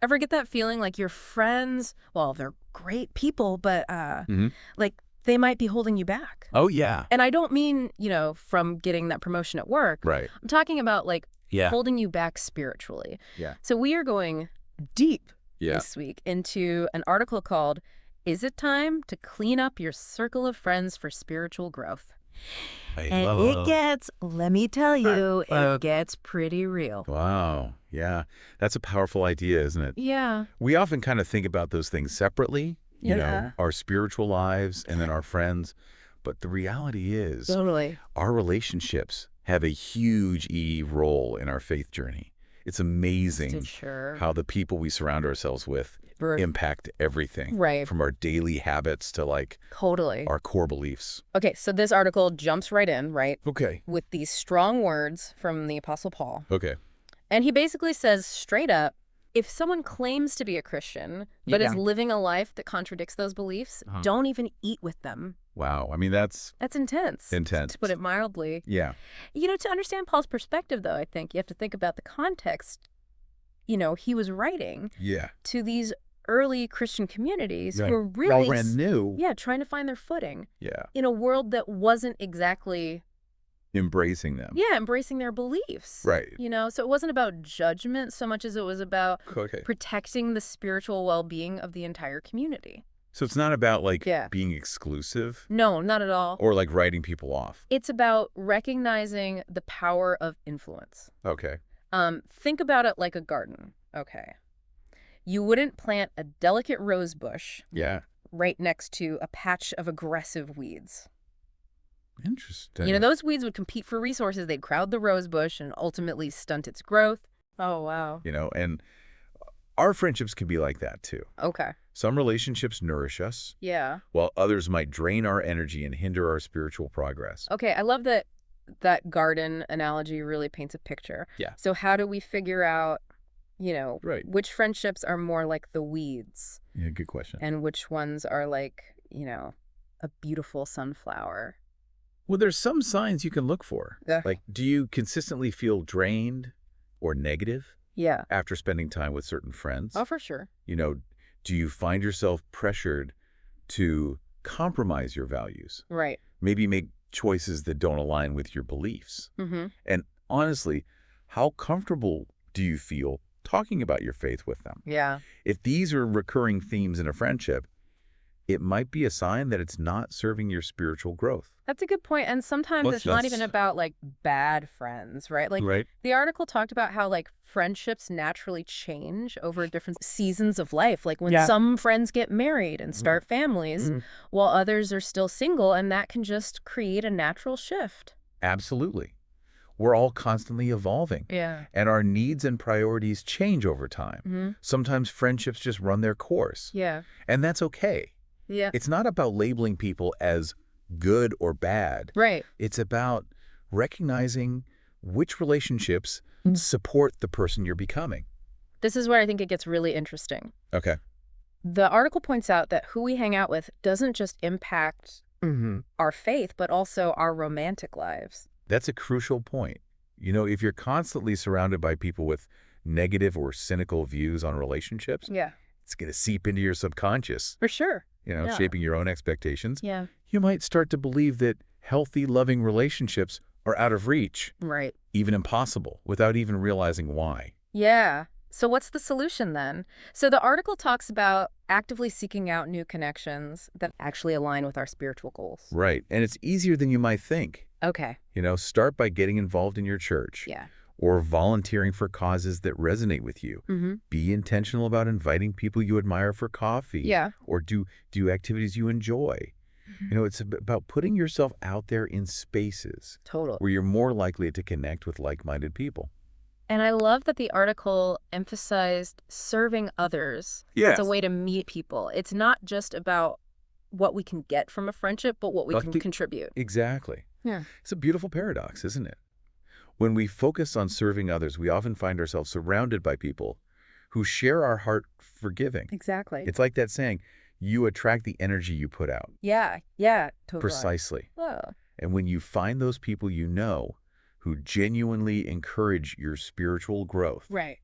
Ever get that feeling like your friends, well, they're great people, but Hmm. like they might be holding you back? Oh, yeah. And I don't mean, from getting that promotion at work. Right. I'm talking about like Yeah. holding you back spiritually. Yeah. So we are going deep Yeah. this week into an article called, "Is It Time to Clean Up Your Circle of Friends for Spiritual Growth?" And let me tell you, it gets pretty real. Wow. Yeah. That's a powerful idea, isn't it? Yeah. We often kind of think about those things separately, Yeah. our spiritual lives and then our friends. But the reality is Totally. our relationships have a huge role in our faith journey. It's amazing Sure. how the people we surround ourselves with impact everything. Right. From our daily habits to Totally. our core beliefs. Okay, so this article jumps right in, right? Okay. With these strong words from the Apostle Paul. Okay. And he basically says straight up, if someone claims to be a Christian, but is living a life that contradicts those beliefs, don't even eat with them. Wow. I mean, that's intense. intense. To put it mildly. Yeah. To understand Paul's perspective, though, I think you have to think about the context. He was writing to these early Christian communities who were really brand new. Yeah, trying to find their footing. Yeah. In a world that wasn't exactly Embracing them. Yeah, embracing their beliefs. Right. So it wasn't about judgment so much as it was about Okay. protecting the spiritual well-being of the entire community. So it's not about being exclusive No, not at all. or writing people off. It's about recognizing the power of influence. Okay. Think about it like a garden. Okay. You wouldn't plant a delicate rose bush Yeah. right next to a patch of aggressive weeds. Interesting. Those weeds would compete for resources. They'd crowd the rose bush and ultimately stunt its growth. Oh, wow. And our friendships can be like that too. Okay. Some relationships nourish us, Yeah. while others might drain our energy and hinder our spiritual progress. Okay, I love that garden analogy really paints a picture. Yeah. So how do we figure out, Right. which friendships are more like the weeds Yeah, good question. and which ones are like, a beautiful sunflower? Well, there's some signs you can look for. Yeah. Do you consistently feel drained or negative Yeah. after spending time with certain friends? Oh, for sure. Do you find yourself pressured to compromise your values? Right. Maybe make choices that don't align with your beliefs? Mm-hmm. And honestly, how comfortable do you feel talking about your faith with them? Yeah. If these are recurring themes in a friendship, it might be a sign that it's not serving your spiritual growth. That's a good point. And sometimes Well, it's not that's- even about bad friends, right? Right. The article talked about how friendships naturally change over different seasons of life. Like when some friends get married and start families while others are still single, and that can just create a natural shift. Absolutely. We're all constantly evolving. Yeah. And our needs and priorities change over time. Mm-hmm. Sometimes friendships just run their course. Yeah. And that's okay. Yeah. It's not about labeling people as good or bad. Right. It's about recognizing which relationships support the person you're becoming. This is where I think it gets really interesting. Okay. The article points out that who we hang out with doesn't just impact our faith, but also our romantic lives. That's a crucial point. If you're constantly surrounded by people with negative or cynical views on relationships, Yeah. it's going to seep into your subconscious, For sure. Yeah. shaping your own expectations. Yeah. You might start to believe that healthy, loving relationships are out of reach, Right. even impossible, without even realizing why. Yeah. So what's the solution then? So the article talks about actively seeking out new connections that actually align with our spiritual goals. Right. And it's easier than you might think. Okay. Start by getting involved in your church. Yeah. Or volunteering for causes that resonate with you. Mm-hmm. Be intentional about inviting people you admire for coffee. Yeah. Or do activities you enjoy. It's about putting yourself out there in spaces Totally. where you're more likely to connect with like-minded people. And I love that the article emphasized serving others as a way to meet people. It's not just about what we can get from a friendship, but what we can contribute. Exactly. Yeah. It's a beautiful paradox, isn't it? When we focus on serving others, we often find ourselves surrounded by people who share our heart for giving. Exactly. It's like that saying, you attract the energy you put out. Yeah. Yeah. Totally. Precisely. Oh. And when you find those people who genuinely encourage your spiritual growth, Right.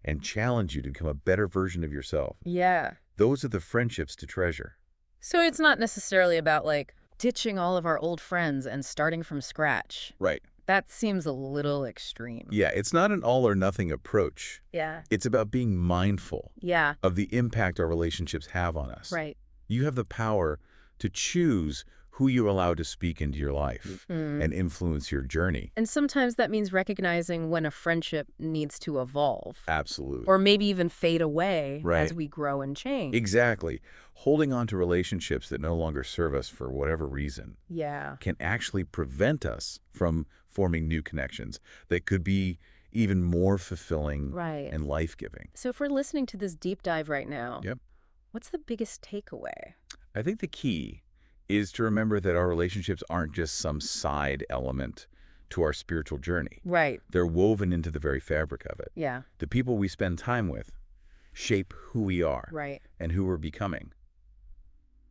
and challenge you to become a better version of yourself. Yeah. Those are the friendships to treasure. So it's not necessarily about, like, ditching all of our old friends and starting from scratch. Right. That seems a little extreme. Yeah, it's not an all-or-nothing approach. Yeah. It's about being mindful Yeah. of the impact our relationships have on us. Right. You have the power to choose who you allow to speak into your life and influence your journey. And sometimes that means recognizing when a friendship needs to evolve. Absolutely. Or maybe even fade away Right. as we grow and change. Exactly. Holding on to relationships that no longer serve us for whatever reason Yeah. can actually prevent us from forming new connections that could be even more fulfilling Right. and life-giving. So if we're listening to this deep dive right now, Yep. what's the biggest takeaway? I think the key is to remember that our relationships aren't just some side element to our spiritual journey. Right. They're woven into the very fabric of it. Yeah. The people we spend time with shape who we are Right. and who we're becoming,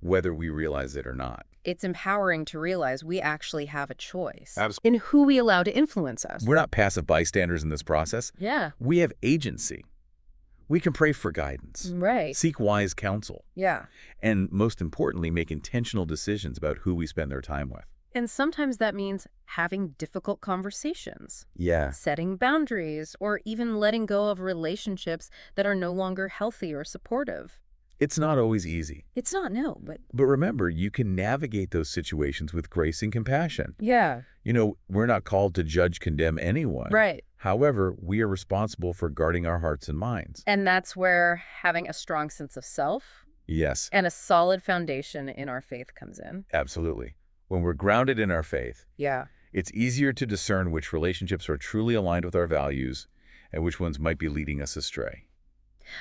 whether we realize it or not. It's empowering to realize we actually have a choice Absolutely. in who we allow to influence us. We're not passive bystanders in this process. Yeah. We have agency. We can pray for guidance, Right. seek wise counsel, Yeah. and most importantly, make intentional decisions about who we spend our time with. And sometimes that means having difficult conversations, Yeah. setting boundaries, or even letting go of relationships that are no longer healthy or supportive. It's not always easy. It's not, no, but But remember, you can navigate those situations with grace and compassion. yeah. You know, we're not called to judge, condemn anyone. Right. However, we are responsible for guarding our hearts and minds. And that's where having a strong sense of self Yes, and a solid foundation in our faith comes in. absolutely. When we're grounded in our faith, Yeah. it's easier to discern which relationships are truly aligned with our values and which ones might be leading us astray.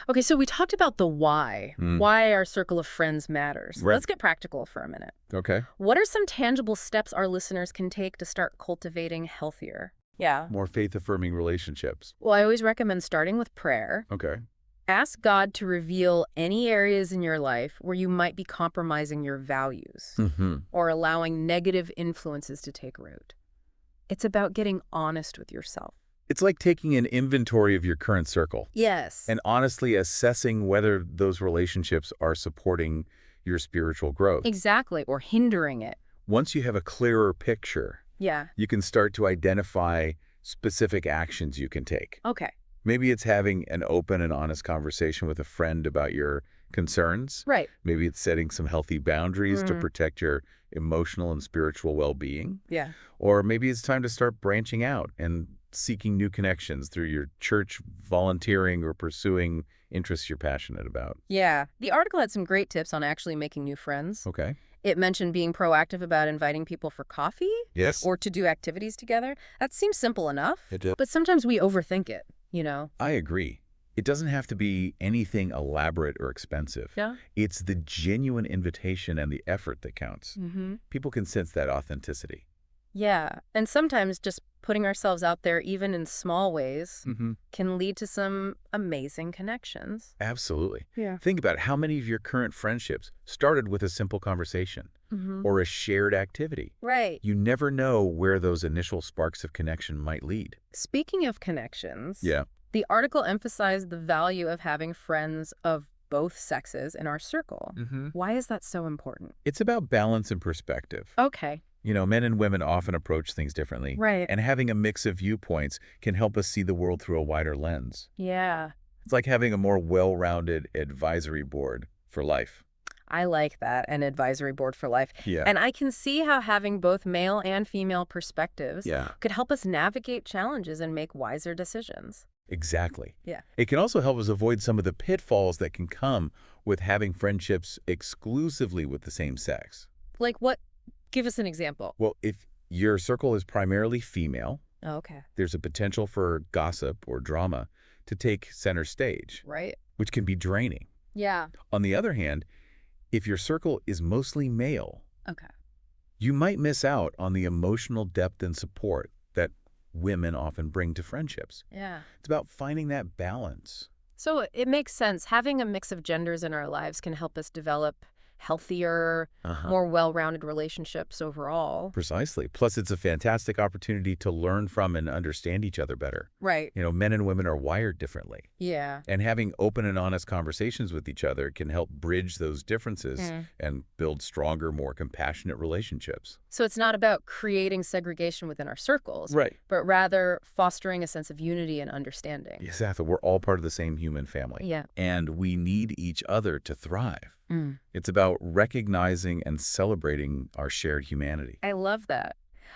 Okay, so we talked about the why our circle of friends matters. Right. Let's get practical for a minute. Okay. What are some tangible steps our listeners can take to start cultivating healthier? Yeah. More faith-affirming relationships. Well, I always recommend starting with prayer. Okay. Ask God to reveal any areas in your life where you might be compromising your values or allowing negative influences to take root. It's about getting honest with yourself. It's like taking an inventory of your current circle Yes. and honestly assessing whether those relationships are supporting your spiritual growth. Exactly, or hindering it. Once you have a clearer picture, Yeah. you can start to identify specific actions you can take. Okay. Maybe it's having an open and honest conversation with a friend about your concerns. Right. Maybe it's setting some healthy boundaries to protect your emotional and spiritual well-being. Yeah. Or maybe it's time to start branching out and seeking new connections through your church, volunteering, or pursuing interests you're passionate about. Yeah. The article had some great tips on actually making new friends. Okay. It mentioned being proactive about inviting people for coffee Yes. or to do activities together. That seems simple enough, It does. but sometimes we overthink it, you know? I agree. It doesn't have to be anything elaborate or expensive. Yeah. It's the genuine invitation and the effort that counts. Mm-hmm. People can sense that authenticity. Yeah. And sometimes just putting ourselves out there, even in small ways, can lead to some amazing connections. Absolutely. Yeah. Think about how many of your current friendships started with a simple conversation or a shared activity. Right. You never know where those initial sparks of connection might lead. Speaking of connections, Yeah. the article emphasized the value of having friends of both sexes in our circle. Why is that so important? It's about balance and perspective. Okay. You know, men and women often approach things differently. Right. And having a mix of viewpoints can help us see the world through a wider lens. Yeah. It's like having a more well-rounded advisory board for life. I like that, an advisory board for life. Yeah. And I can see how having both male and female perspectives Yeah. could help us navigate challenges and make wiser decisions. Exactly. Yeah. It can also help us avoid some of the pitfalls that can come with having friendships exclusively with the same sex. Like what? Give us an example. Well, if your circle is primarily female, Oh, okay. there's a potential for gossip or drama to take center stage, Right. which can be draining. Yeah. On the other hand, if your circle is mostly male, Okay. you might miss out on the emotional depth and support that women often bring to friendships. Yeah. It's about finding that balance. So it makes sense. Having a mix of genders in our lives can help us develop healthier, more well-rounded relationships overall. Precisely. Plus, it's a fantastic opportunity to learn from and understand each other better. Right. You know, men and women are wired differently. Yeah. And having open and honest conversations with each other can help bridge those differences and build stronger, more compassionate relationships. So it's not about creating segregation within our circles, Right. but rather fostering a sense of unity and understanding. Exactly. We're all part of the same human family. Yeah. And we need each other to thrive. It's about recognizing and celebrating our shared humanity. I love that.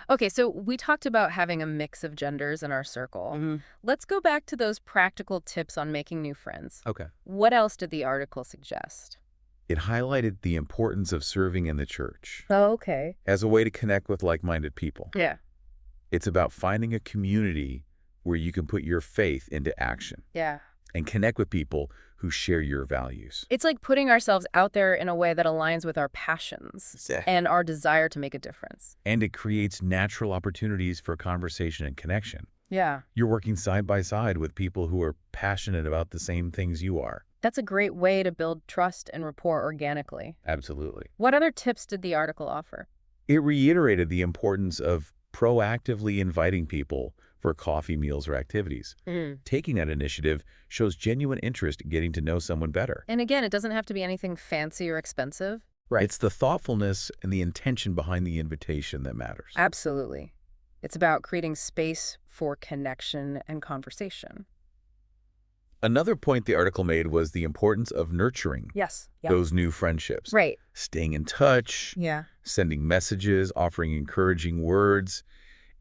Okay, so we talked about having a mix of genders in our circle. Let's go back to those practical tips on making new friends. Okay. What else did the article suggest? It highlighted the importance of serving in the church Oh, okay. as a way to connect with like-minded people. Yeah. It's about finding a community where you can put your faith into action Yeah. and connect with people who share your values. It's like putting ourselves out there in a way that aligns with our passions and our desire to make a difference. And it creates natural opportunities for conversation and connection. Yeah. You're working side by side with people who are passionate about the same things you are. That's a great way to build trust and rapport organically. Absolutely. What other tips did the article offer? It reiterated the importance of proactively inviting people for coffee, meals, or activities. Taking that initiative shows genuine interest in getting to know someone better. And again, it doesn't have to be anything fancy or expensive. Right. It's the thoughtfulness and the intention behind the invitation that matters. Absolutely. It's about creating space for connection and conversation. Another point the article made was the importance of nurturing those new friendships. Right. Staying in touch, sending messages, offering encouraging words.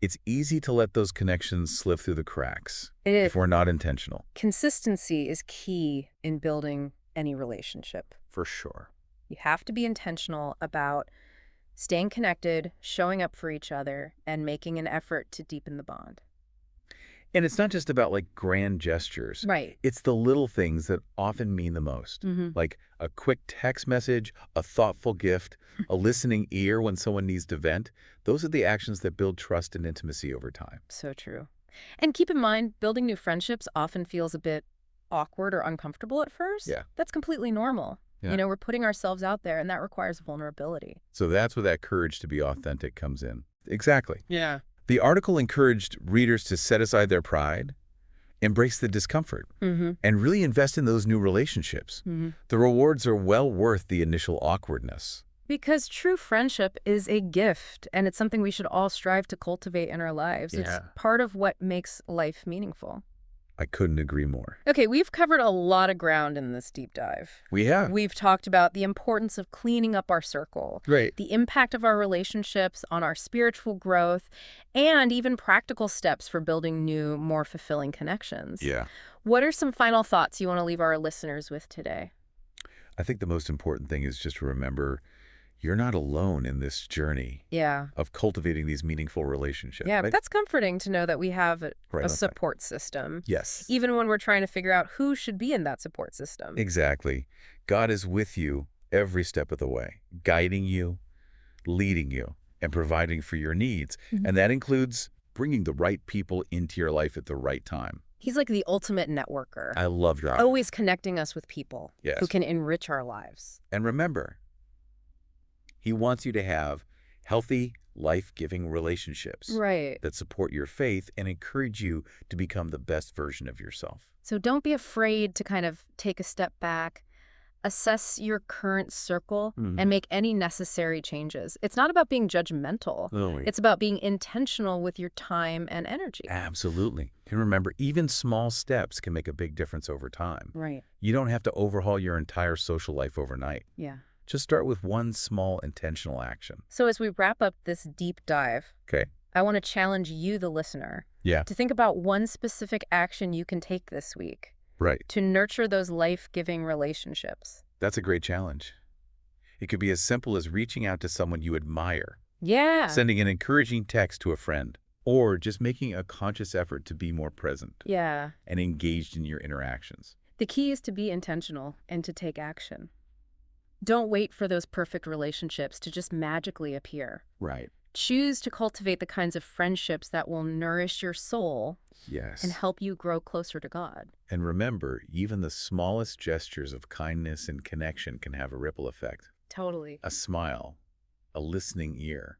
It's easy to let those connections slip through the cracks if we're not intentional. Consistency is key in building any relationship. For sure. You have to be intentional about staying connected, showing up for each other, and making an effort to deepen the bond. And it's not just about like grand gestures. Right. It's the little things that often mean the most. Like a quick text message, a thoughtful gift, a listening ear when someone needs to vent. Those are the actions that build trust and intimacy over time. So true. And keep in mind, building new friendships often feels a bit awkward or uncomfortable at first. Yeah. That's completely normal. Yeah. You know, we're putting ourselves out there, and that requires vulnerability. So that's where that courage to be authentic comes in. Exactly. Yeah. The article encouraged readers to set aside their pride, embrace the discomfort, and really invest in those new relationships. The rewards are well worth the initial awkwardness. Because true friendship is a gift, and it's something we should all strive to cultivate in our lives. It's part of what makes life meaningful. I couldn't agree more. Okay, we've covered a lot of ground in this deep dive. We have. We've talked about the importance of cleaning up our circle, the impact of our relationships on our spiritual growth, and even practical steps for building new, more fulfilling connections. Yeah. What are some final thoughts you want to leave our listeners with today? I think the most important thing is just to remember you're not alone in this journey of cultivating these meaningful relationships. Yeah, but that's comforting to know that we have a support that. system. Yes. Even when we're trying to figure out who should be in that support system. Exactly. God is with you every step of the way, guiding you, leading you, and providing for your needs. And that includes bringing the right people into your life at the right time. He's like the ultimate networker. I love that. Always connecting us with people who can enrich our lives. And remember, He wants you to have healthy, life-giving relationships that support your faith and encourage you to become the best version of yourself. So don't be afraid to kind of take a step back, assess your current circle, and make any necessary changes. It's not about being judgmental. It's about being intentional with your time and energy. Absolutely. And remember, even small steps can make a big difference over time. Right. You don't have to overhaul your entire social life overnight. Yeah. Just start with one small intentional action. So as we wrap up this deep dive, I want to challenge you, the listener, to think about one specific action you can take this week to nurture those life-giving relationships. That's a great challenge. It could be as simple as reaching out to someone you admire, sending an encouraging text to a friend, or just making a conscious effort to be more present and engaged in your interactions. The key is to be intentional and to take action. Don't wait for those perfect relationships to just magically appear. Right. Choose to cultivate the kinds of friendships that will nourish your soul and help you grow closer to God. And remember, even the smallest gestures of kindness and connection can have a ripple effect. Totally. A smile, a listening ear,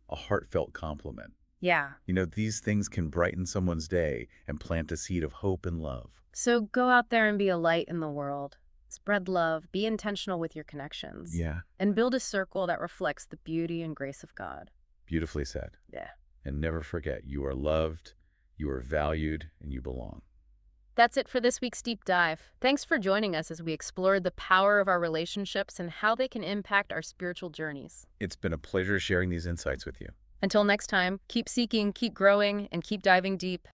a heartfelt compliment. Yeah. These things can brighten someone's day and plant a seed of hope and love. So go out there and be a light in the world. Spread love, be intentional with your connections. Yeah. And build a circle that reflects the beauty and grace of God. Beautifully said. Yeah. And never forget, you are loved, you are valued, and you belong. That's it for this week's Deep Dive. Thanks for joining us as we explored the power of our relationships and how they can impact our spiritual journeys. It's been a pleasure sharing these insights with you. Until next time, keep seeking, keep growing, and keep diving deep.